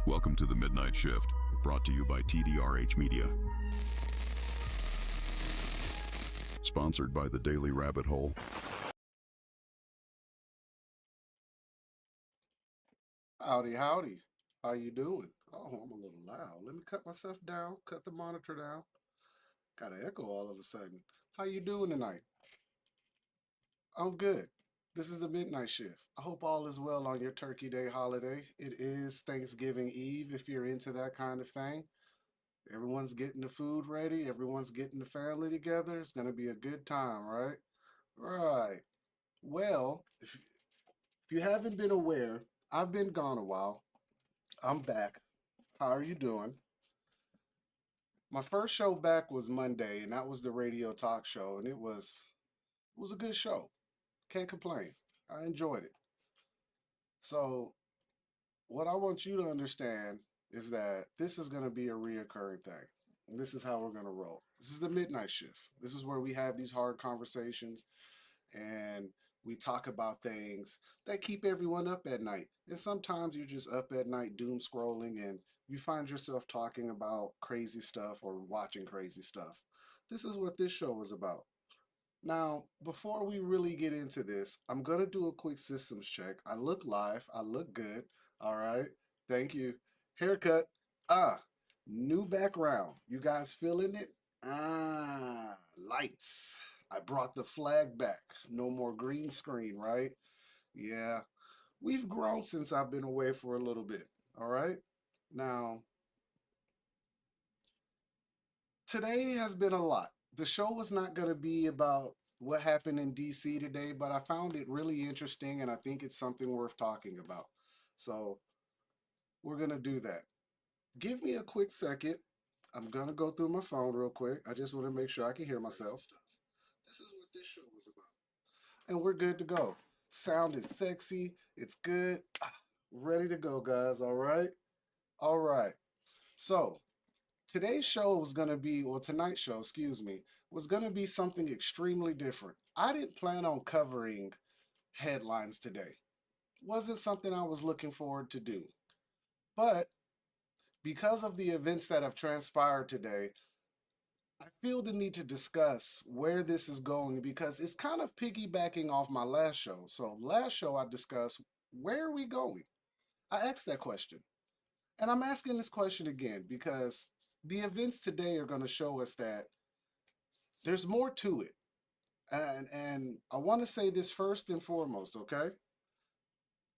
Welcome to the Midnight Shift, brought to you by TDRH Media. Sponsored by the Daily Rabbit Hole. Howdy, howdy. How you doing? Oh, I'm a little loud. Let me cut myself down, cut the monitor down. Got an echo all of a sudden. How you doing tonight? I'm good. This is the Midnight Shift. I hope all is well on your Turkey Day holiday. It is Thanksgiving Eve if you're into that kind of thing. Everyone's getting the food ready. Everyone's getting the family together. It's going to be a good time, right? Right. Well, if you haven't been aware, I've been gone a while. I'm back. How are you doing? My first show back was Monday, and that was the radio talk show, and it was a good show. Can't complain. I enjoyed it. So, what I want you to understand is that this is going to be a reoccurring thing. And this is how we're going to roll. This is the midnight shift. This is where we have these hard conversations and we talk about things that keep everyone up at night. And sometimes you're just up at night doom scrolling and you find yourself talking about crazy stuff or watching crazy stuff. This is what this show is about. Now, before we really get into this, I'm going to do a quick systems check. I look live. I look good. All right. Thank you. Haircut. New background. You guys feeling it? Lights. I brought the flag back. No more green screen, right? Yeah. We've grown since I've been away for a little bit. All right. Now, today has been a lot. The show was not going to be about what happened in DC today, but I found it really interesting and I think it's something worth talking about. So we're going to do that. Give me a quick second. I'm going to go through my phone real quick. I just want to make sure I can hear myself. This is what this show was about. And we're good to go. Sound is sexy. It's good. Ready to go, guys. All right. All right. So today's show was going to be, or tonight's show, excuse me, was going to be something extremely different. I didn't plan on covering headlines today. Wasn't something I was looking forward to do. But because of the events that have transpired today, I feel the need to discuss where this is going because it's kind of piggybacking off my last show. So last show I discussed, where are we going? I asked that question. And I'm asking this question again because the events today are going to show us that there's more to it. And I want to say this first and foremost, okay?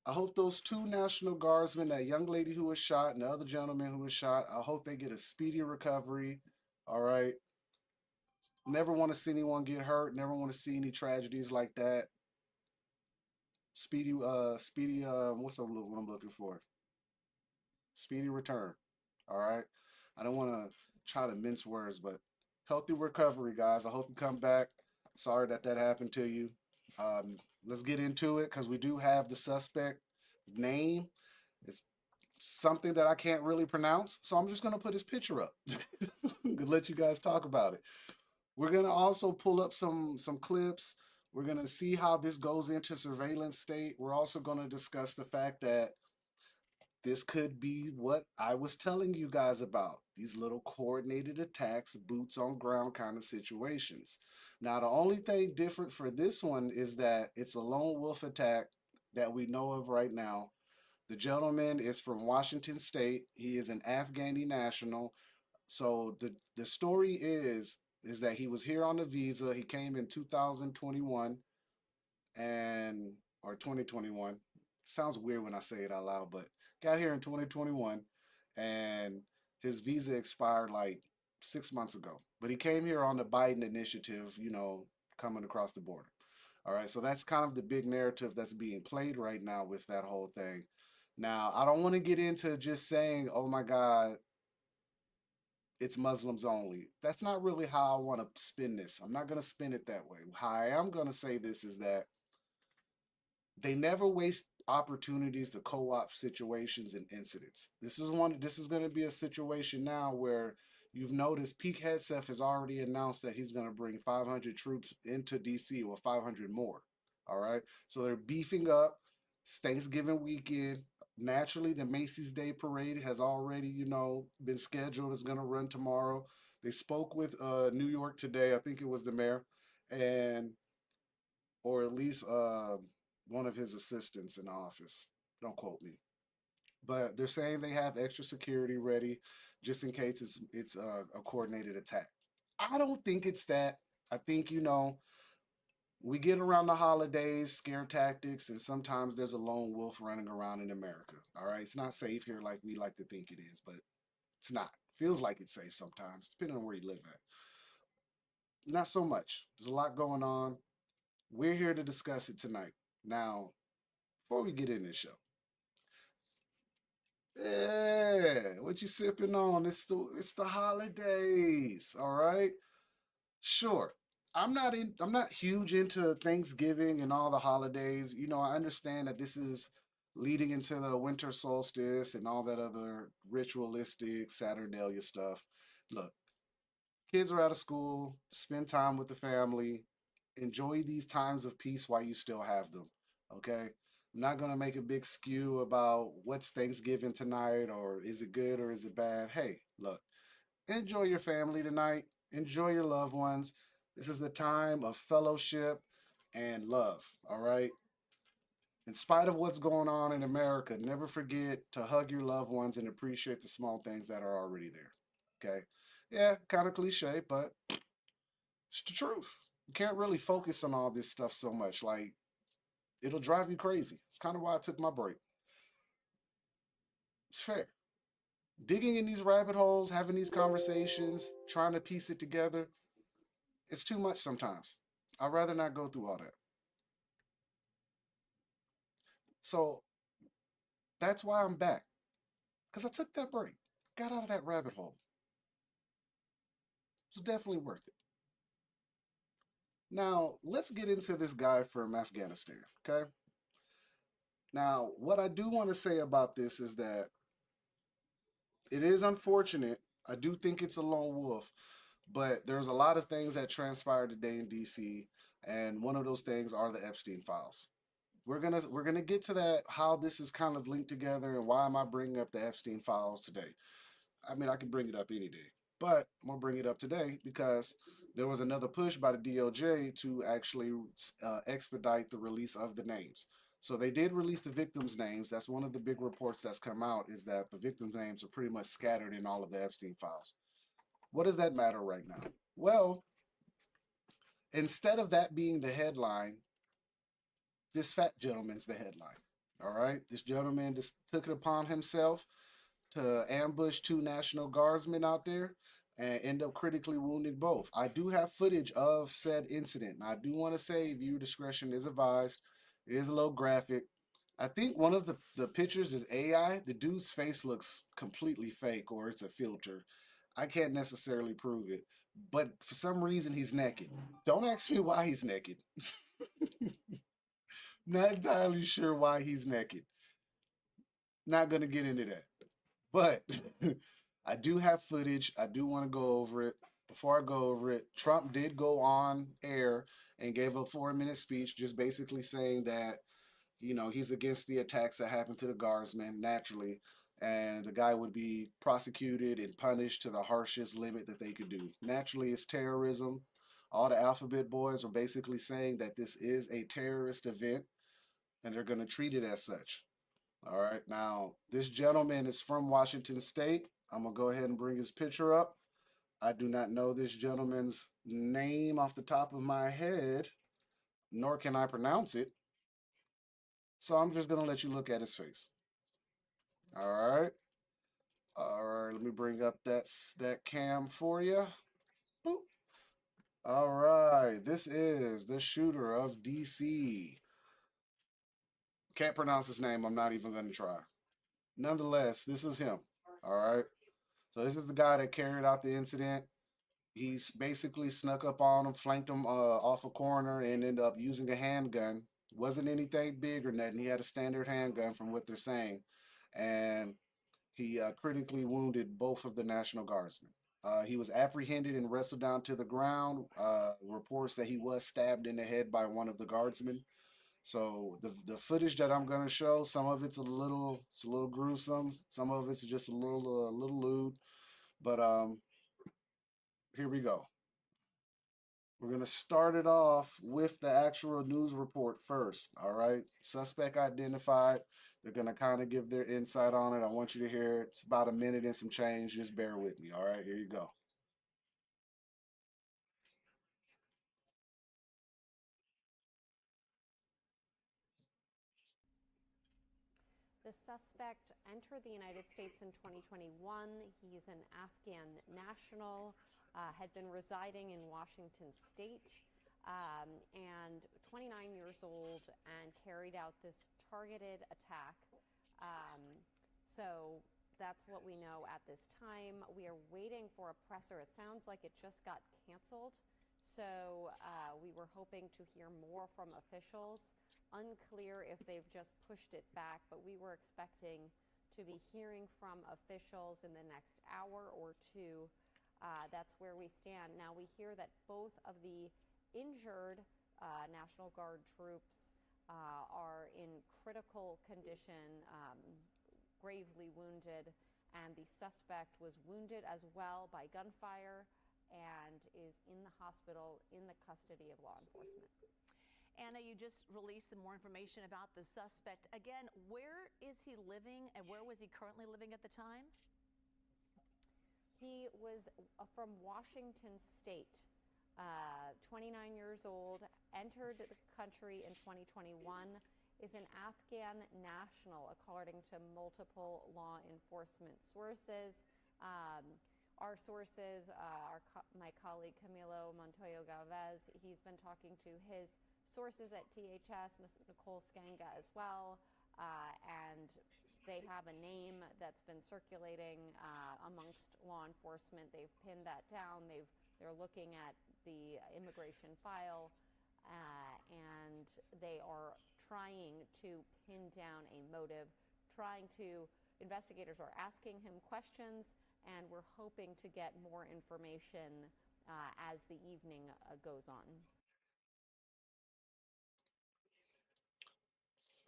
I hope those two National Guardsmen, that young lady who was shot and the other gentleman who was shot, I hope they get a speedy recovery. All right. Never want to see anyone get hurt. Never want to see any tragedies like that. What's what I'm looking for? Speedy return. All right. I don't want to try to mince words, but healthy recovery, guys. I hope you come back. Sorry that happened to you. Let's get into it because we do have the suspect name. It's something that I can't really pronounce, so I'm just gonna put his picture up. Let you guys talk about it. We're gonna also pull up some clips. We're gonna see how this goes into surveillance state. We're also gonna discuss the fact that this could be what I was telling you guys about. These little coordinated attacks, boots on ground kind of situations. Now, the only thing different for this one is that it's a lone wolf attack that we know of right now. The gentleman is from Washington State. He is an Afghani national. So the story is that he was here on a visa. He came in 2021 and or 2021. Sounds weird when I say it out loud, but got here in 2021 and his visa expired like 6 months ago. But he came here on the Biden initiative, coming across the border. All right, so that's kind of the big narrative that's being played right now with that whole thing. Now, I don't want to get into just saying, oh my God, it's Muslims only. That's not really how I want to spin this. I'm not going to spin it that way. How I am going to say this is that they never waste opportunities to co-op situations and incidents. This is going to be a situation now where You've noticed Pete Hegseth has already announced that he's going to bring 500 troops into DC, or 500 more. All right. So they're beefing up. It's Thanksgiving weekend. Naturally, the Macy's Day Parade has already, been scheduled. It's going to run tomorrow. They spoke with New York today. I think it was the mayor, and or at least one of his assistants in the office. Don't quote me, but they're saying they have extra security ready just in case it's a coordinated attack. I don't think it's that. I think we get around the holidays, scare tactics, and sometimes there's a lone wolf running around in America. All right, it's not safe here like we like to think it is, but it's not. Feels like it's safe sometimes, depending on where you live at. Not so much. There's a lot going on. We're here to discuss it tonight. Now, before we get in this show, yeah, what you sipping on? It's the holidays, all right? Sure. I'm not huge into Thanksgiving and all the holidays. I understand that this is leading into the winter solstice and all that other ritualistic Saturnalia stuff. Look, kids are out of school, spend time with the family, enjoy these times of peace while you still have them. Okay? I'm not going to make a big skew about what's Thanksgiving tonight, or is it good or is it bad. Hey, look, enjoy your family tonight, enjoy your loved ones. This is the time of fellowship and love, all right? In spite of what's going on in America, never forget to hug your loved ones and appreciate the small things that are already there. Okay? Yeah, kind of cliche, but it's the truth. You can't really focus on all this stuff so much. Like, it'll drive you crazy. It's kind of why I took my break. It's fair. Digging in these rabbit holes, having these conversations, trying to piece it together, it's too much sometimes. I'd rather not go through all that. So that's why I'm back. Because I took that break, got out of that rabbit hole. It's definitely worth it. Now, let's get into this guy from Afghanistan, okay? Now, what I do want to say about this is that it is unfortunate. I do think it's a lone wolf, but there's a lot of things that transpired today in DC, and one of those things are the Epstein files. We're gonna get to that, how this is kind of linked together, and why am I bringing up the Epstein files today. I mean, I can bring it up any day, but I'm gonna bring it up today because there was another push by the DOJ to actually expedite the release of the names. So they did release the victims' names. That's one of the big reports that's come out, is that the victims' names are pretty much scattered in all of the Epstein files. What does that matter right now? Well, instead of that being the headline, this fat gentleman's the headline. All right, this gentleman just took it upon himself to ambush two National Guardsmen out there and end up critically wounding both. I do have footage of said incident. And I do want to say viewer discretion is advised. It is a little graphic. I think one of the pictures is AI. The dude's face looks completely fake, or it's a filter. I can't necessarily prove it. But for some reason, he's naked. Don't ask me why he's naked. Not entirely sure why he's naked. Not going to get into that. But I do have footage. I do want to go over it. Before I go over it, Trump did go on air and gave a 4-minute speech, just basically saying that, he's against the attacks that happened to the guardsmen naturally, and the guy would be prosecuted and punished to the harshest limit that they could do. Naturally, it's terrorism. All the alphabet boys are basically saying that this is a terrorist event, and they're going to treat it as such. All right. Now, this gentleman is from Washington State. I'm going to go ahead and bring his picture up. I do not know this gentleman's name off the top of my head, nor can I pronounce it. So I'm just going to let you look at his face. All right. All right. Let me bring up that cam for you. Boop. All right. This is the shooter of DC. Can't pronounce his name. I'm not even going to try. Nonetheless, this is him. All right. So this is the guy that carried out the incident. He's basically snuck up on him, flanked him off a corner, and ended up using a handgun. Wasn't anything big or nothing. He had a standard handgun, from what they're saying, and he critically wounded both of the National Guardsmen. He was apprehended and wrestled down to the ground. Reports that he was stabbed in the head by one of the guardsmen. So the footage that I'm gonna show, some of it's a little gruesome. Some of it's just a little lewd. But here we go. We're gonna start it off with the actual news report first. All right. Suspect identified. They're gonna kind of give their insight on it. I want you to hear it. It's about a minute and some change. Just bear with me. All right. Here you go. The suspect entered the United States in 2021. He's an Afghan national, had been residing in Washington state, and 29 years old, and carried out this targeted attack. Um, so that's what we know at this time. We are waiting for a presser. It sounds like it just got canceled. So we were hoping to hear more from officials. Unclear if they've just pushed it back, but we were expecting to be hearing from officials in the next hour or two. That's where we stand. Now, we hear that both of the injured National Guard troops are in critical condition, gravely wounded, and the suspect was wounded as well by gunfire and is in the hospital in the custody of law enforcement. Anna, you just released some more information about the suspect. Again, where is he living and where was he currently living at the time? He was from Washington state, 29 years old, entered the country in 2021, is an Afghan national, according to multiple law enforcement sources. Our sources, my colleague Camilo Montoyo Galvez, he's been talking to his sources at DHS, Nicole Skanga as well, and they have a name that's been circulating amongst law enforcement. They've pinned that down. They're looking at the immigration file, and they are trying to pin down a motive. Investigators are asking him questions, and we're hoping to get more information as the evening goes on.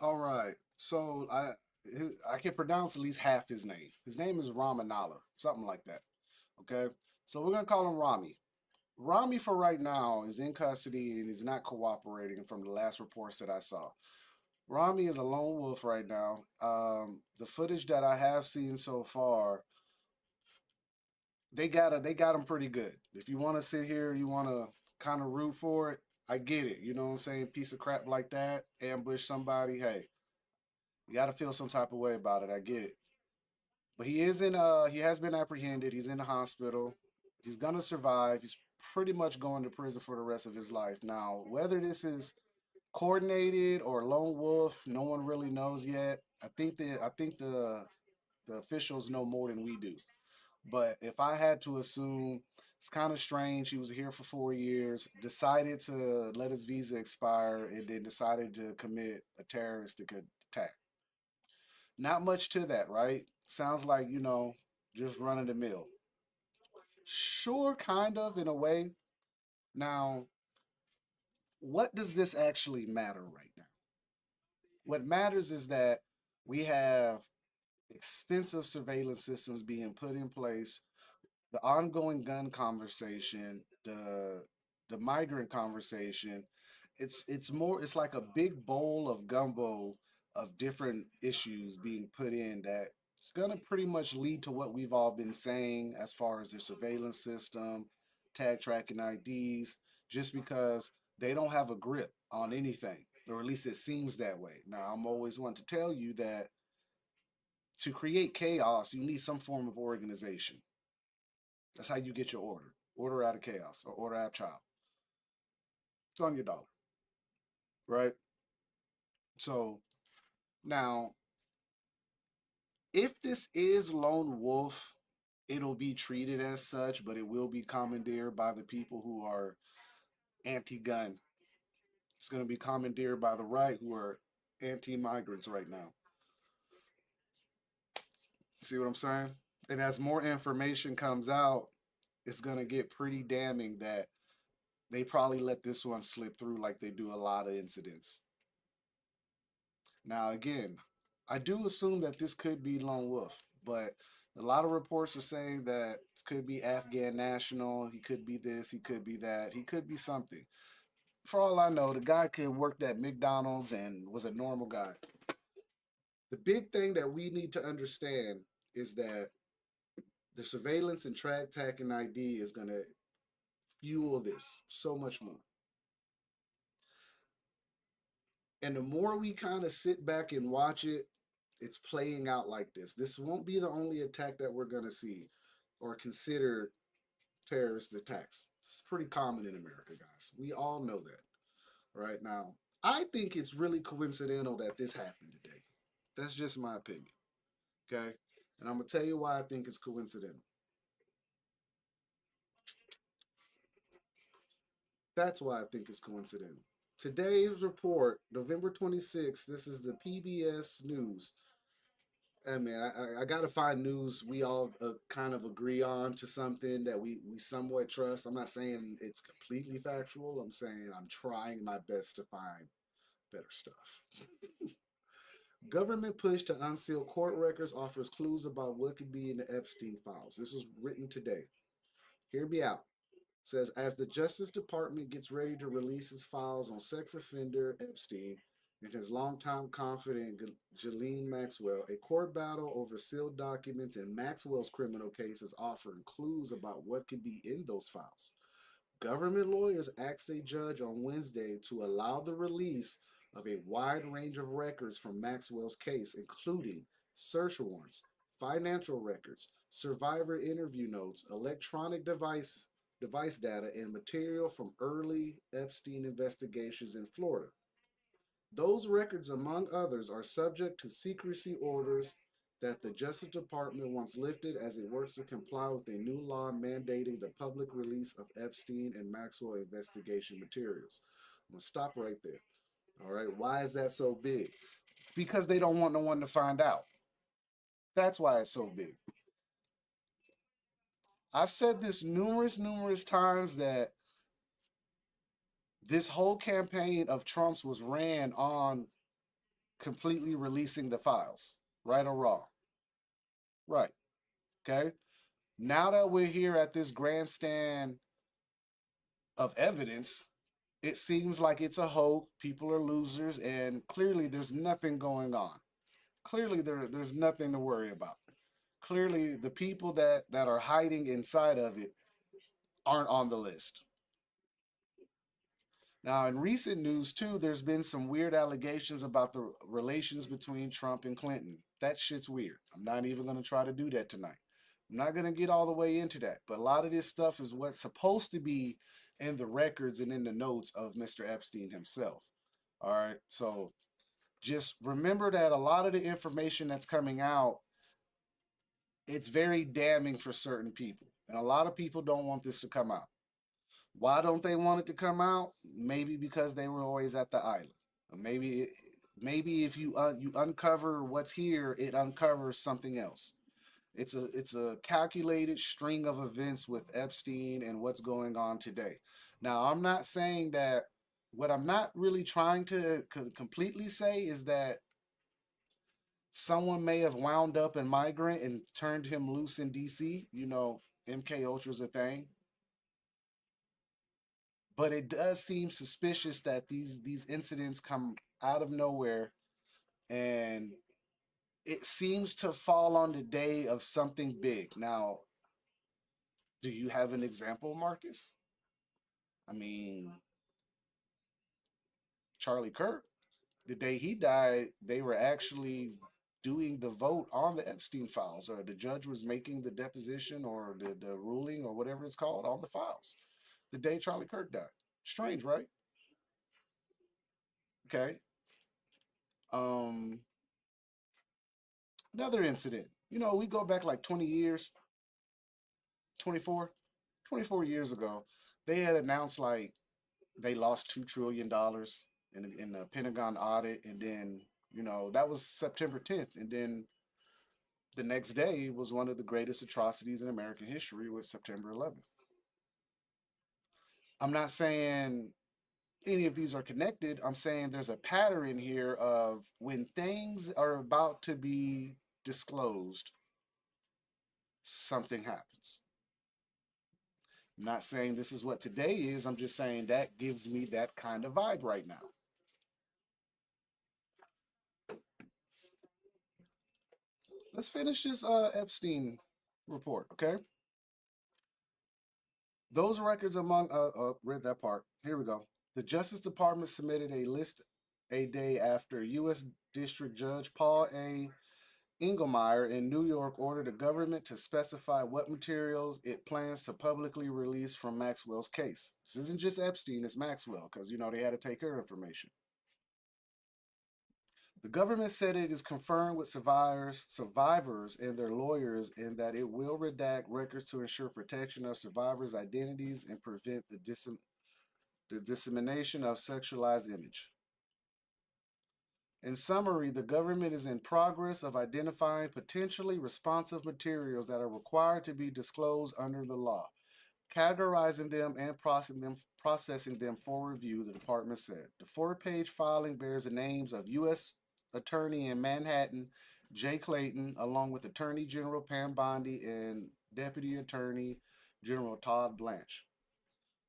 All right. So I can pronounce at least half his name. His name is Ramanala, something like that. Okay. So we're gonna call him Rami. Rami for right now is in custody and is not cooperating from the last reports that I saw. Rami is a lone wolf right now. The footage that I have seen so far, they got him pretty good. If you want to sit here, you want to kind of root for it, I get it. You know what I'm saying? Piece of crap like that, ambush somebody. Hey, you got to feel some type of way about it. I get it. But he has been apprehended. He's in the hospital. He's gonna survive. He's pretty much going to prison for the rest of his life. Now, whether this is coordinated or lone wolf, no one really knows yet. I think the officials know more than we do. But if I had to assume, it's kind of strange. He was here for 4 years, decided to let his visa expire, and then decided to commit a terroristic attack. Not much to that, right? Sounds like, just run of the mill. Sure, kind of, in a way. Now, what does this actually matter right now? What matters is that we have extensive surveillance systems being put in place, the ongoing gun conversation, the migrant conversation. It's like a big bowl of gumbo of different issues being put in that it's gonna pretty much lead to what we've all been saying as far as the surveillance system, tag tracking IDs, just because they don't have a grip on anything, or at least it seems that way. Now, I'm always one to tell you that to create chaos, you need some form of organization. That's how you get your order. Order out of chaos or order out of child. It's on your dollar, right? So now, if this is lone wolf, it'll be treated as such, but it will be commandeered by the people who are anti-gun. It's going to be commandeered by the right who are anti-migrants right now. See what I'm saying? And as more information comes out, it's going to get pretty damning that they probably let this one slip through like they do a lot of incidents. Now, again, I do assume that this could be Lone Wolf, but a lot of reports are saying that it could be Afghan national. He could be this, he could be that, he could be something. For all I know, the guy could work at McDonald's and was a normal guy. The big thing that we need to understand is that the surveillance and track tracking ID is going to fuel this so much more. And the more we kind of sit back and watch it, it's playing out like this. This won't be the only attack that we're going to see or consider terrorist attacks. It's pretty common in America, guys. We all know that. Right now, I think it's really coincidental that this happened today. That's just my opinion. Okay? And I'm going to tell you why I think it's coincidental. That's why I think it's coincidental. Today's report, November 26th, this is the PBS News. I mean, I got to find news we all kind of agree on to something that we somewhat trust. I'm not saying it's completely factual. I'm saying I'm trying my best to find better stuff. Government push to unseal court records offers clues about what could be in the Epstein files. This was written today. Hear me out. It says, as the Justice Department gets ready to release its files on sex offender Epstein and his longtime confidant Ghislaine Maxwell, a court battle over sealed documents in Maxwell's criminal case is offering clues about what could be in those files. Government lawyers asked a judge on Wednesday to allow the release of a wide range of records from Maxwell's case, including search warrants, financial records, survivor interview notes, electronic device data, and material from early Epstein investigations in Florida. Those records, among others, are subject to secrecy orders that the Justice Department wants lifted as it works to comply with a new law mandating the public release of Epstein and Maxwell investigation materials. I'm going to stop right there. All right. Why is that so big? Because they don't want no one to find out. That's why it's so big. I've said this numerous times that this whole campaign of Trump's was ran on completely releasing the files, right or wrong. Right. Okay. Now that we're here at this grandstand of evidence, it seems like it's a hoax. People are losers, and clearly there's nothing going on. Clearly there's nothing to worry about. Clearly the people that are hiding inside of it aren't on the list. Now, in recent news, too, there's been some weird allegations about the relations between Trump and Clinton. That shit's weird. I'm not even going to try to do that tonight. I'm not going to get all the way into that. But a lot of this stuff is what's supposed to be in the records and in the notes of Mr. Epstein himself. All right. So just remember that a lot of the information that's coming out, it's very damning for certain people. And a lot of people don't want this to come out. Why don't they want it to come out? Maybe because they were always at the island. Or maybe if you uncover what's here, it uncovers something else. It's a calculated string of events with Epstein and what's going on today. Now, I'm not saying that. What I'm not really trying to completely say is that someone may have wound up in Migrant and turned him loose in DC. You know, MK Ultra's a thing. But it does seem suspicious that these incidents come out of nowhere, and it seems to fall on the day of something big. Now, do you have an example, Marcus? I mean, Charlie Kirk, the day he died, they were actually doing the vote on the Epstein files, or the judge was making the deposition or the ruling or whatever it's called on the files the day Charlie Kirk died. Strange, right? Okay. Um, Another incident. You know, we go back like 20 years, 24 years ago. They had announced like they lost $2 trillion in the Pentagon audit. And then, you know, that was September 10th. And then the next day was one of the greatest atrocities in American history with September 11th. I'm not saying any of these are connected. I'm saying there's a pattern here of when things are about to be disclosed, something happens. I'm not saying this is what today is. I'm just saying that gives me that kind of vibe right now. Let's finish this Epstein report, okay? Those records among read that part. Here we go. The Justice Department submitted a list a day after U.S. District Judge Paul A. Engelmeyer in New York ordered the government to specify what materials it plans to publicly release from Maxwell's case. This isn't just Epstein, it's Maxwell, because they had to take her information. The government said it is confirmed with survivors and their lawyers in that it will redact records to ensure protection of survivors' identities and prevent the dissemination of sexualized image. In summary, the government is in progress of identifying potentially responsive materials that are required to be disclosed under the law, categorizing them and processing them for review, the department said. The 4-page filing bears the names of U.S. Attorney in Manhattan, Jay Clayton, along with Attorney General Pam Bondi and Deputy Attorney General Todd Blanche.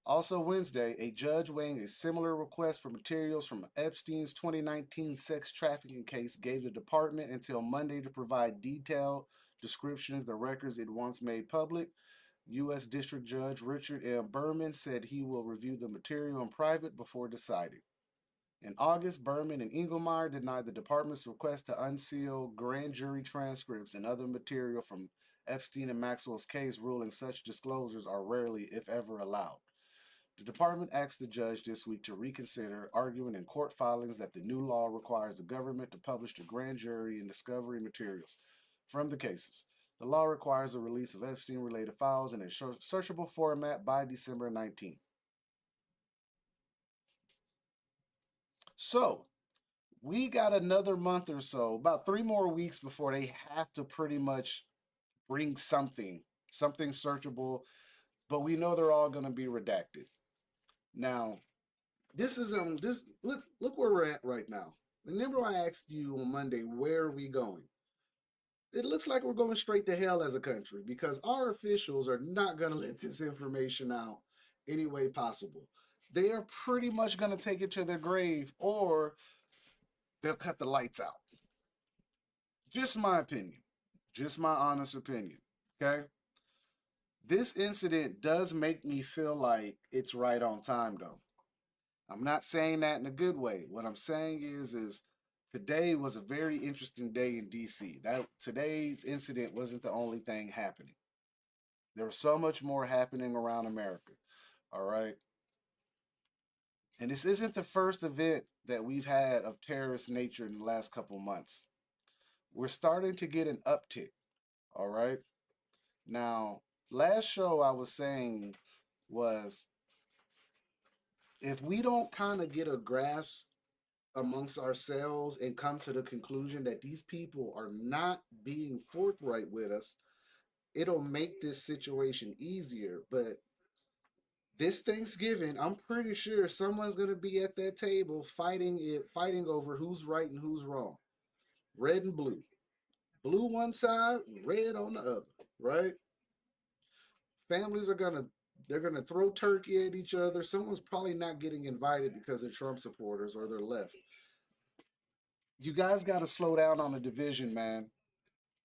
Also Wednesday, a judge weighing a similar request for materials from Epstein's 2019 sex trafficking case gave the department until Monday to provide detailed descriptions of the records it once made public. U.S. District Judge Richard M. Berman said he will review the material in private before deciding. In August, Berman and Engelmeyer denied the department's request to unseal grand jury transcripts and other material from Epstein and Maxwell's case, ruling such disclosures are rarely, if ever, allowed. The department asked the judge this week to reconsider, arguing in court filings that the new law requires the government to publish to grand jury and discovery materials from the cases. The law requires the release of Epstein-related files in a searchable format by December 19th. So, we got another month or so, about 3 more weeks before they have to pretty much bring something searchable, but we know they're all going to be redacted. Now, this is look where we're at right now. Remember I asked you on Monday, where are we going? It looks like we're going straight to hell as a country because our officials are not going to let this information out any way possible. They are pretty much going to take it to their grave or they'll cut the lights out. Just my opinion. Just my honest opinion. Okay? This incident does make me feel like it's right on time though. I'm not saying that in a good way. What I'm saying is today was a very interesting day in DC. That today's incident wasn't the only thing happening. There was so much more happening around America. All right. And this isn't the first event that we've had of terrorist nature in the last couple months. We're starting to get an uptick. All right. Now, last show I was saying was if we don't kind of get a grasp amongst ourselves and come to the conclusion that these people are not being forthright with us, it'll make this situation easier. But this Thanksgiving, I'm pretty sure someone's going to be at that table fighting over who's right and who's wrong. Red and blue. Blue one side, red on the other, right? Families they're gonna throw turkey at each other. Someone's probably not getting invited because they're Trump supporters or they're left. You guys got to slow down on the division, man.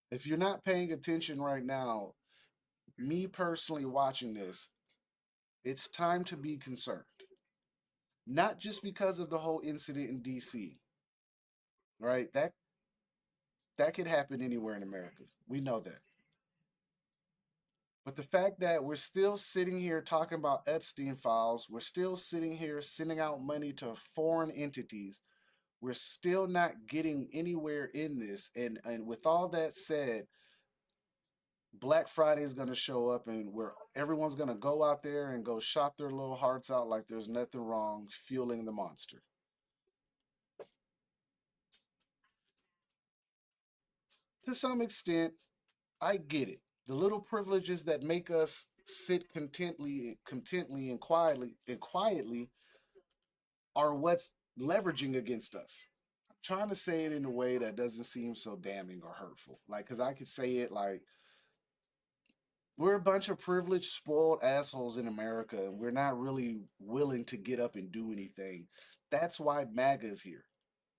If you're not paying attention right now, me personally watching this, it's time to be concerned. Not just because of the whole incident in DC, right? That could happen anywhere in America. We know that. But the fact that we're still sitting here talking about Epstein files, we're still sitting here sending out money to foreign entities, we're still not getting anywhere in this. And with all that said, Black Friday is going to show up and everyone's going to go out there and go shop their little hearts out like there's nothing wrong, fueling the monster. To some extent, I get it. The little privileges that make us sit contently and quietly are what's leveraging against us. I'm trying to say it in a way that doesn't seem so damning or hurtful. Like, cause I could say it like we're a bunch of privileged, spoiled assholes in America, and we're not really willing to get up and do anything. That's why MAGA is here.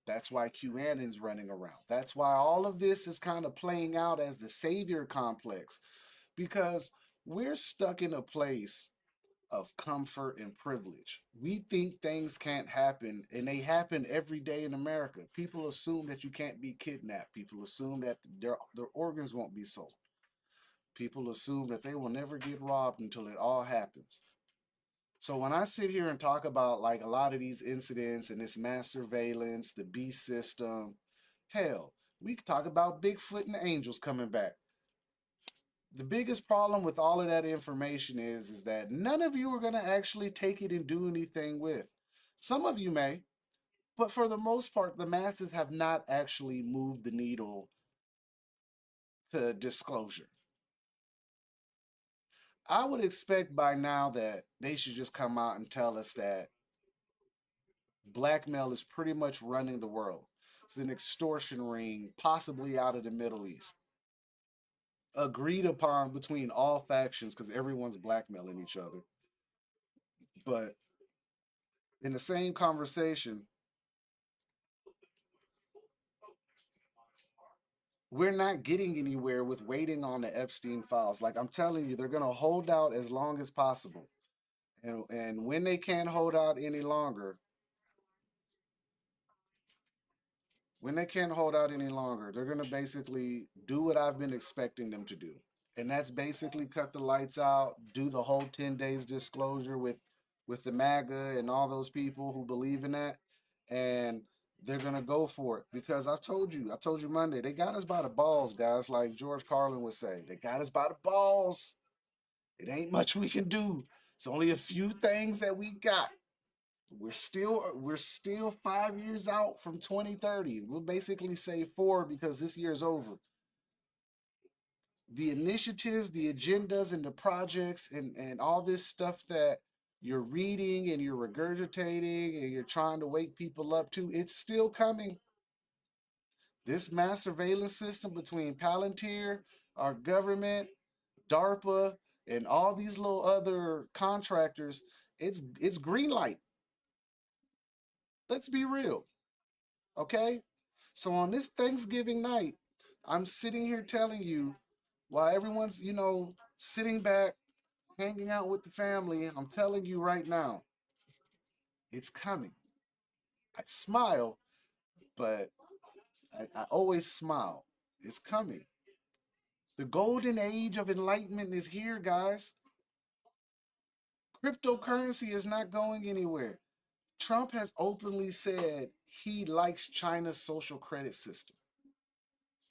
That's why QAnon's running around. That's why all of this is kind of playing out as the savior complex because we're stuck in a place of comfort and privilege. We think things can't happen, and they happen every day in America. People assume that you can't be kidnapped. People assume that their organs won't be sold. People assume that they will never get robbed until it all happens. So when I sit here and talk about like a lot of these incidents and this mass surveillance, the beast system, hell, we could talk about Bigfoot and the angels coming back. The biggest problem with all of that information is that none of you are going to actually take it and do anything with. Some of you may, but for the most part, the masses have not actually moved the needle to disclosure. I would expect by now that they should just come out and tell us that blackmail is pretty much running the world. It's an extortion ring, possibly out of the Middle East. Agreed upon between all factions because everyone's blackmailing each other. But in the same conversation, we're not getting anywhere with waiting on the Epstein files. Like I'm telling you, they're going to hold out as long as possible. And when they can't hold out any longer, they're going to basically do what I've been expecting them to do. And that's basically cut the lights out, do the whole 10 days disclosure with the MAGA and all those people who believe in that. And they're going to go for it because I told you Monday, they got us by the balls, guys, like George Carlin would say. They got us by the balls. It ain't much we can do. It's only a few things that we got. We're still 5 years out from 2030. We'll basically say 4 because this year is over. The initiatives, the agendas, and the projects, and all this stuff that you're reading and you're regurgitating and you're trying to wake people up to, it's still coming. This mass surveillance system between Palantir, our government, DARPA, and all these little other contractors, it's green light. Let's be real. Okay? So on this Thanksgiving night, I'm sitting here telling you while everyone's, sitting back, hanging out with the family, I'm telling you right now, it's coming. I smile, but I always smile. It's coming. The golden age of enlightenment is here, guys. Cryptocurrency is not going anywhere. Trump has openly said he likes China's social credit system.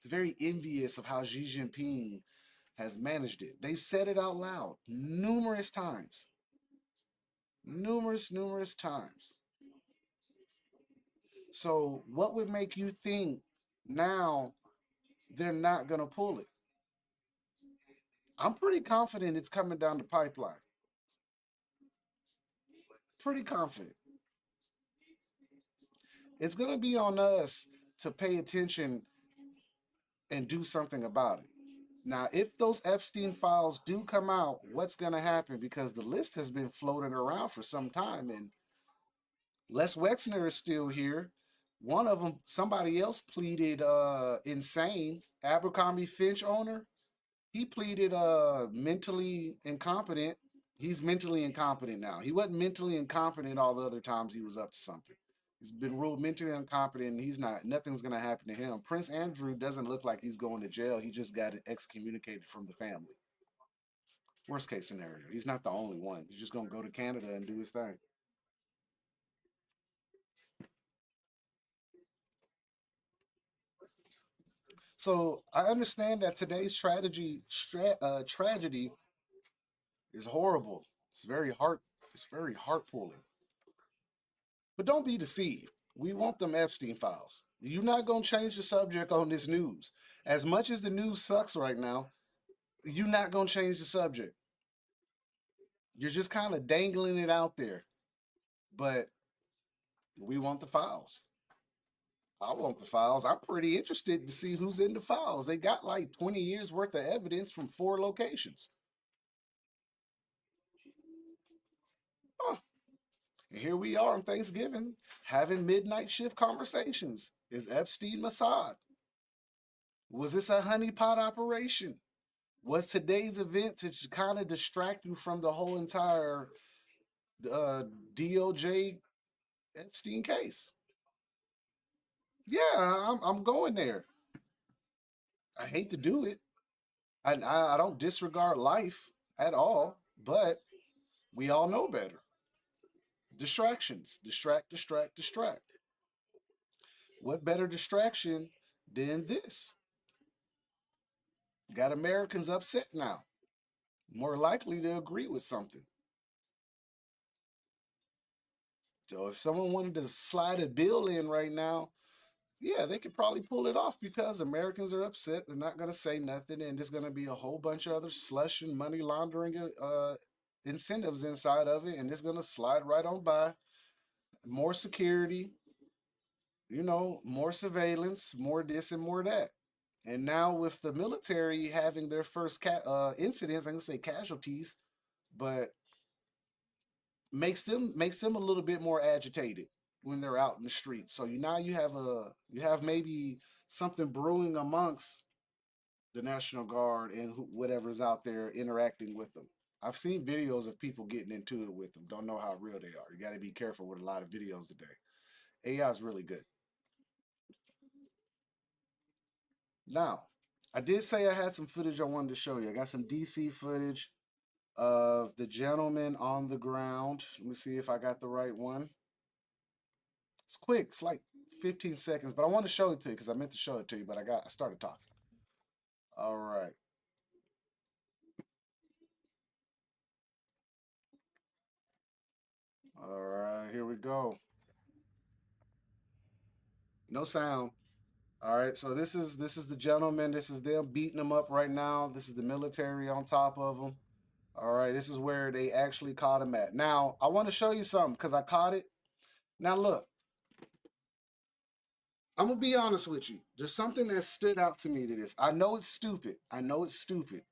He's very envious of how Xi Jinping has managed it. They've said it out loud numerous times. Numerous times. So, what would make you think now they're not going to pull it? I'm pretty confident it's coming down the pipeline. Pretty confident. It's going to be on us to pay attention and do something about it. Now, if those Epstein files do come out, what's going to happen? Because the list has been floating around for some time, and Les Wexner is still here. One of them, somebody else pleaded insane. Abercrombie Finch owner, he pleaded mentally incompetent. He's mentally incompetent now. He wasn't mentally incompetent all the other times he was up to something. He's been ruled mentally incompetent. And he's not. Nothing's gonna happen to him. Prince Andrew doesn't look like he's going to jail. He just got excommunicated from the family. Worst case scenario. He's not the only one. He's just gonna go to Canada and do his thing. So I understand that today's tragedy is horrible. It's very heart pulling. But don't be deceived. We want them Epstein files. You're not gonna change the subject on this news. As much as the news sucks right now, you're not gonna change the subject. You're just kind of dangling it out there. But we want the files. I want the files. I'm pretty interested to see who's in the files. They got like 20 years worth of evidence from 4 locations. Huh. And here we are on Thanksgiving having midnight shift conversations. Is Epstein Mossad? Was this a honeypot operation? Was today's event to kind of distract you from the whole entire DOJ Epstein case? Yeah, I'm going there. I hate to do it. I don't disregard life at all, but we all know better. Distractions. Distract, distract, distract. What better distraction than this? Got Americans upset now. More likely to agree with something. So if someone wanted to slide a bill in right now, yeah, they could probably pull it off because Americans are upset. They're not going to say nothing, and there's going to be a whole bunch of other slush and money laundering incentives inside of it, and it's going to slide right on by. More security, more surveillance, more this and more that. And now with the military having their first incidents, I'm gonna say casualties, but makes them a little bit more agitated when they're out in the streets. So now you have maybe something brewing amongst the National Guard and whatever's out there interacting with them. I've seen videos of people getting into it with them. Don't know how real they are. You got to be careful with a lot of videos today. AI is really good. Now, I did say I had some footage I wanted to show you. I got some DC footage of the gentleman on the ground. Let me see if I got the right one. It's quick. It's like 15 seconds, but I want to show it to you because I meant to show it to you, but I started talking. All right. All right, here we go. No sound. All right, so this is the gentleman. This is them beating him up right now. This is the military on top of him. All right, this is where they actually caught him at. Now, I want to show you something because I caught it. Now, look, I'm going to be honest with you. There's something that stood out to me to this. I know it's stupid. I know it's stupid.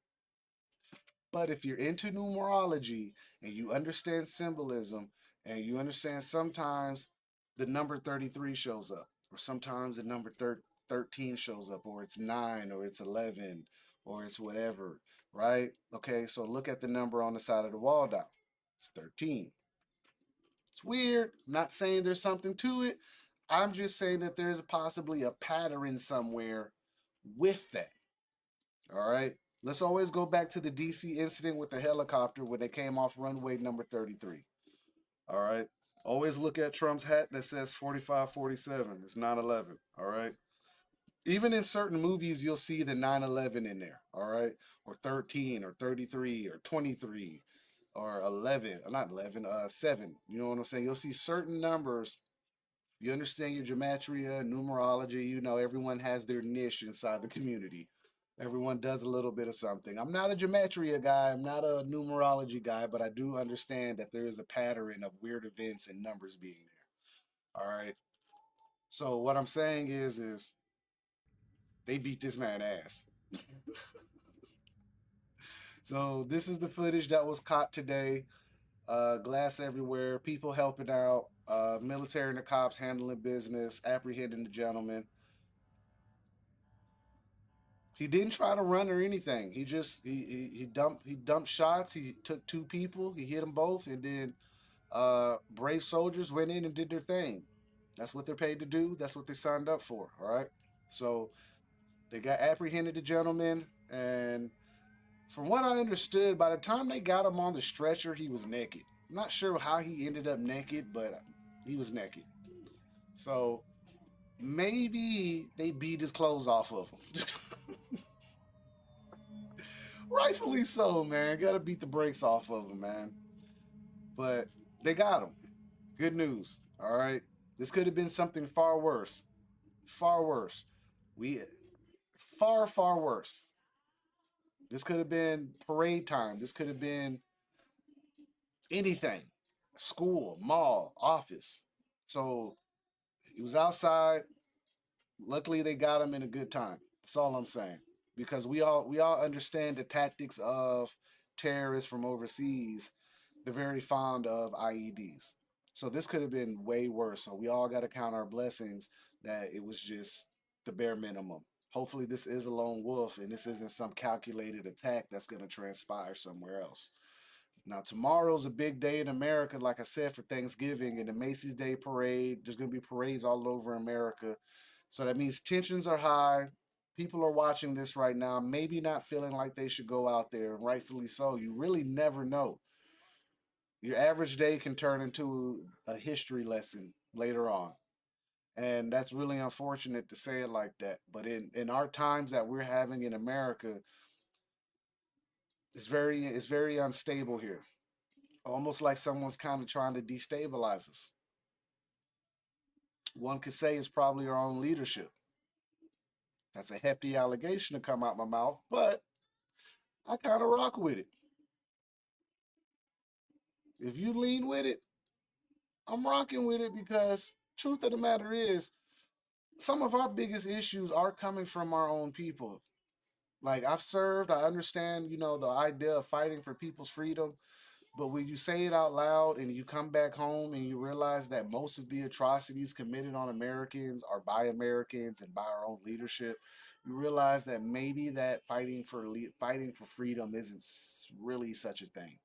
But if you're into numerology and you understand symbolism and you understand sometimes the number 33 shows up, or sometimes the number 13 shows up, or it's 9, or it's 11, or it's whatever, right? Okay, so look at the number on the side of the wall down. It's 13. It's weird. I'm not saying there's something to it. I'm just saying that there's possibly a pattern somewhere with that. All right. Let's always go back to the DC incident with the helicopter when they came off runway number 33. All right. Always look at Trump's hat that says 4547. It's 9/11. All right. Even in certain movies, you'll see the 9/11 in there. All right. Or 13 or 33 or 23 or 11. Not 11, 7. You know what I'm saying? You'll see certain numbers. You understand your gematria, numerology. Everyone has their niche inside the community. Everyone does a little bit of something. I'm not a gematria guy. I'm not a numerology guy, but I do understand that there is a pattern of weird events and numbers being there. All right. So what I'm saying is they beat this man ass. So this is the footage that was caught today. Glass everywhere, people helping out, military and the cops handling business, apprehending the gentleman. He didn't try to run or anything. He dumped shots. He took 2 people. He hit them both, and then brave soldiers went in and did their thing. That's what they're paid to do. That's what they signed up for. All right. So they got apprehended the gentleman, and from what I understood, by the time they got him on the stretcher, he was naked. I'm not sure how he ended up naked, but he was naked. So maybe they beat his clothes off of him. Rightfully so, man. Got to beat the brakes off of him, man. But they got him. Good news. All right. This could have been something far worse. Far worse. Far worse. This could have been parade time. This could have been anything, school, mall, office. So he was outside. Luckily, they got him in a good time. That's all I'm saying. Because we all understand the tactics of terrorists from overseas. They're very fond of IEDs. So this could have been way worse. So we all got to count our blessings that it was just the bare minimum. Hopefully, this is a lone wolf and this isn't some calculated attack that's going to transpire somewhere else. Now, tomorrow's a big day in America, like I said, for Thanksgiving and the Macy's Day Parade. There's going to be parades all over America. So that means tensions are high. People are watching this right now, maybe not feeling like they should go out there, and rightfully so. You really never know. Your average day can turn into a history lesson later on. And that's really unfortunate to say it like that. But in our times that we're having in America, it's very unstable here. Almost like someone's kind of trying to destabilize us. One could say it's probably our own leadership. That's a hefty allegation to come out my mouth, but I kind of rock with it. If you lean with it, I'm rocking with it because truth of the matter is, some of our biggest issues are coming from our own people. Like I've served, I understand, the idea of fighting for people's freedom, but when you say it out loud and you come back home and you realize that most of the atrocities committed on Americans are by Americans and by our own leadership, you realize that maybe that fighting for freedom isn't really such a thing.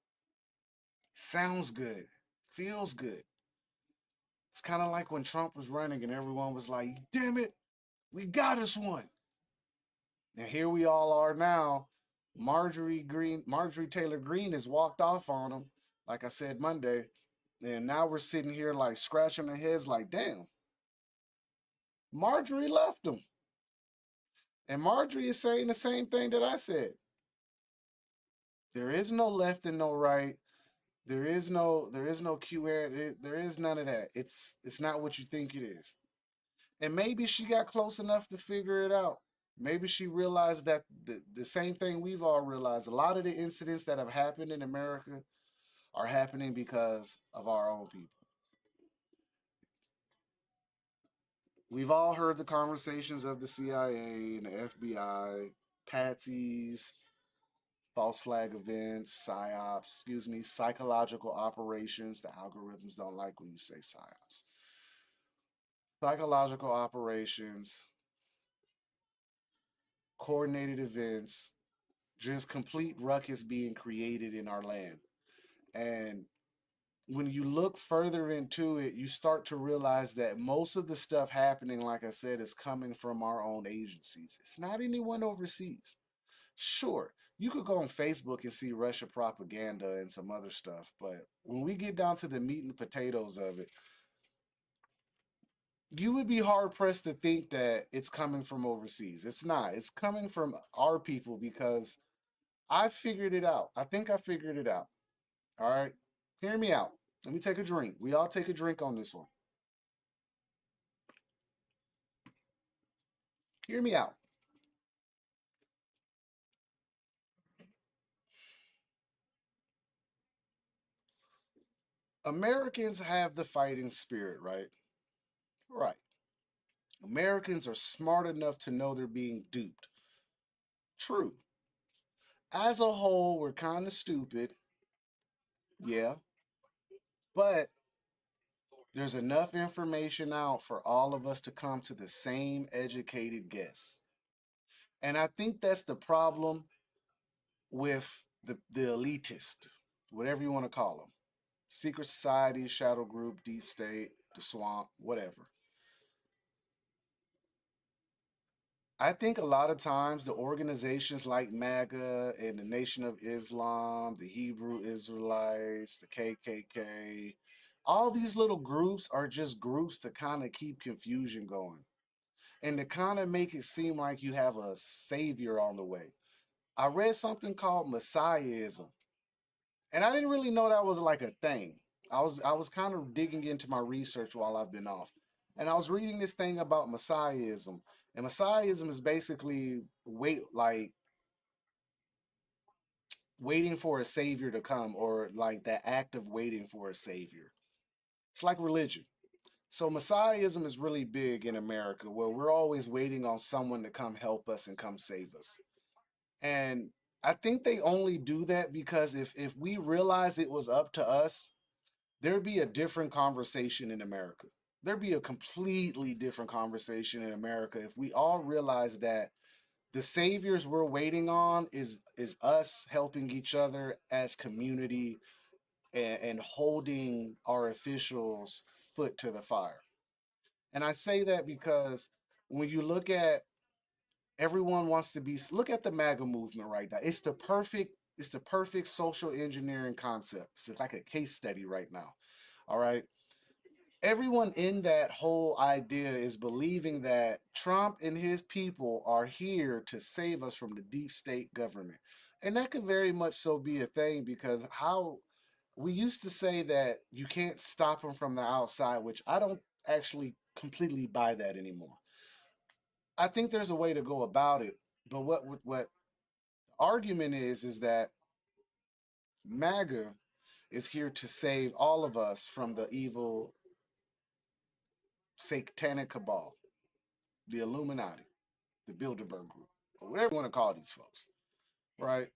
Sounds good, feels good. It's kind of like when Trump was running and everyone was like, "Damn it, we got us one." And here we all are now. Marjorie Taylor Greene has walked off on him, like I said Monday. And now we're sitting here like scratching our heads like, damn, Marjorie left him. And Marjorie is saying the same thing that I said. There is no left and no right. There is no QN. There is none of that. It's not what you think it is. And maybe she got close enough to figure it out. Maybe she realized that the same thing we've all realized. A lot of the incidents that have happened in America are happening because of our own people. We've all heard the conversations of the CIA and the FBI, patsies, false flag events, psyops, psychological operations. The algorithms don't like when you say psyops. Psychological operations, coordinated events, just complete ruckus being created in our land. And when you look further into it, you start to realize that most of the stuff happening, like I said, is coming from our own agencies. It's not anyone overseas. Sure, you could go on Facebook and see Russia propaganda and some other stuff, but when we get down to the meat and potatoes of it, you would be hard pressed to think that it's coming from overseas. It's not. It's coming from our people because I figured it out. I think I figured it out. All right. Hear me out. Let me take a drink. We all take a drink on this one. Hear me out. Americans have the fighting spirit, right? Right. Americans are smart enough to know they're being duped. True. As a whole, we're kind of stupid. Yeah. But there's enough information out for all of us to come to the same educated guess. And I think that's the problem with the elitist, whatever you want to call them. Secret society, shadow group, deep state, the swamp, whatever. I think a lot of times the organizations like MAGA and the Nation of Islam, the Hebrew Israelites, the KKK, all these little groups are just groups to kind of keep confusion going and to kind of make it seem like you have a savior on the way. I read something called Messiahism, and I didn't really know that was like a thing. I was kind of digging into my research while I've been off, and I was reading this thing about Messiahism, and Messiahism is basically wait like waiting for a savior to come, or like that act of waiting for a savior. It's like religion. So Messiahism is really big in America, where we're always waiting on someone to come help us and come save us. And I think they only do that because if we realize it was up to us, there'd be a different conversation in America. There'd be a completely different conversation in America if we all realize that the saviors we're waiting on is us helping each other as community, and holding our officials foot to the fire. And I say that because when you look at, everyone wants to be, look at the MAGA movement right now. It's the perfect social engineering concept. It's like a case study right now. All right. Everyone in that whole idea is believing that Trump and his people are here to save us from the deep state government. And that could very much so be a thing, because how we used to say that you can't stop them from the outside, which I don't actually completely buy that anymore. I think there's a way to go about it, but what argument is that MAGA is here to save all of us from the evil satanic cabal, the Illuminati, the Bilderberg Group, or whatever you want to call these folks, right?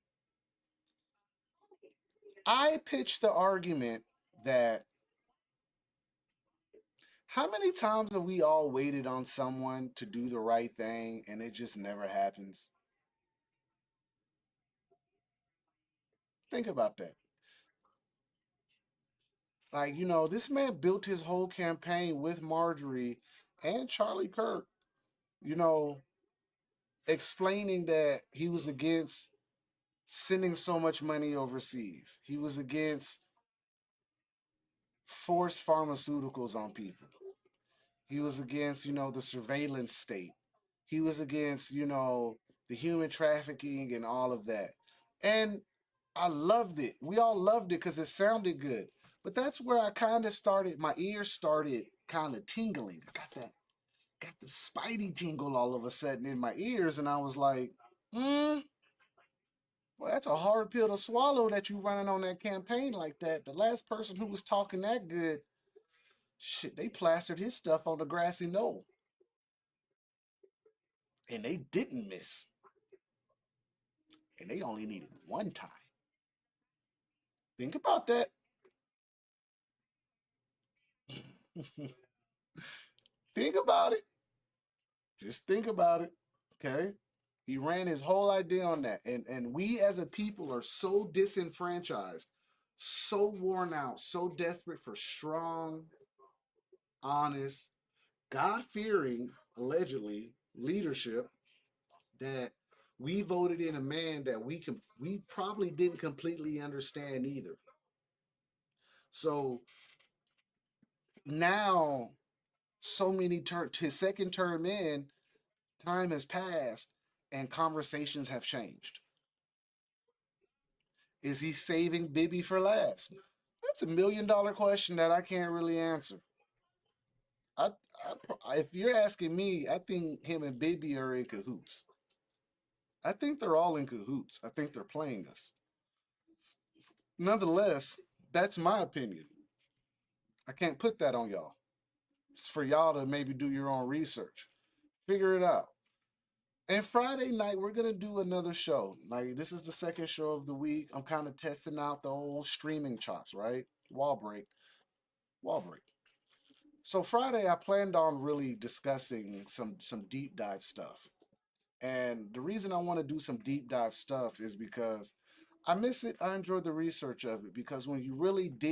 I pitched the argument that, how many times have we all waited on someone to do the right thing and it just never happens? Think about that. Like, this man built his whole campaign with Marjorie and Charlie Kirk, you know, explaining that he was against sending so much money overseas. He was against forced pharmaceuticals on people. He was against, the surveillance state. He was against, the human trafficking and all of that. And I loved it. We all loved it because it sounded good. But that's where I kind of started, my ears started kind of tingling. I got the spidey tingle all of a sudden in my ears, and I was like, well, that's a hard pill to swallow, that you running on that campaign like that. The last person who was talking that good, shit, they plastered his stuff on the grassy knoll. And they didn't miss. And they only needed one time. Think about that. Think about it. Just think about it. Okay. He ran his whole idea on that. And we as a people are so disenfranchised, so worn out, so desperate for strong, honest, God fearing, allegedly, leadership, that we voted in a man that we probably didn't completely understand either. So now, so many his second term in, time has passed and conversations have changed. Is he saving Bibi for last? That's $1 million question that I can't really answer. I, if you're asking me, I think him and Bibi are in cahoots. I think they're all in cahoots. I think they're playing us. Nonetheless, that's my opinion. I can't put that on y'all. It's for y'all to maybe do your own research, figure it out. And Friday night, we're gonna do another show. Like, this is the second show of the week. I'm kind of testing out the old streaming chops, right? Wall break, wall break. So Friday, I planned on really discussing some deep dive stuff. And the reason I want to do some deep dive stuff is because I miss it. I enjoy the research of it, because when you really dig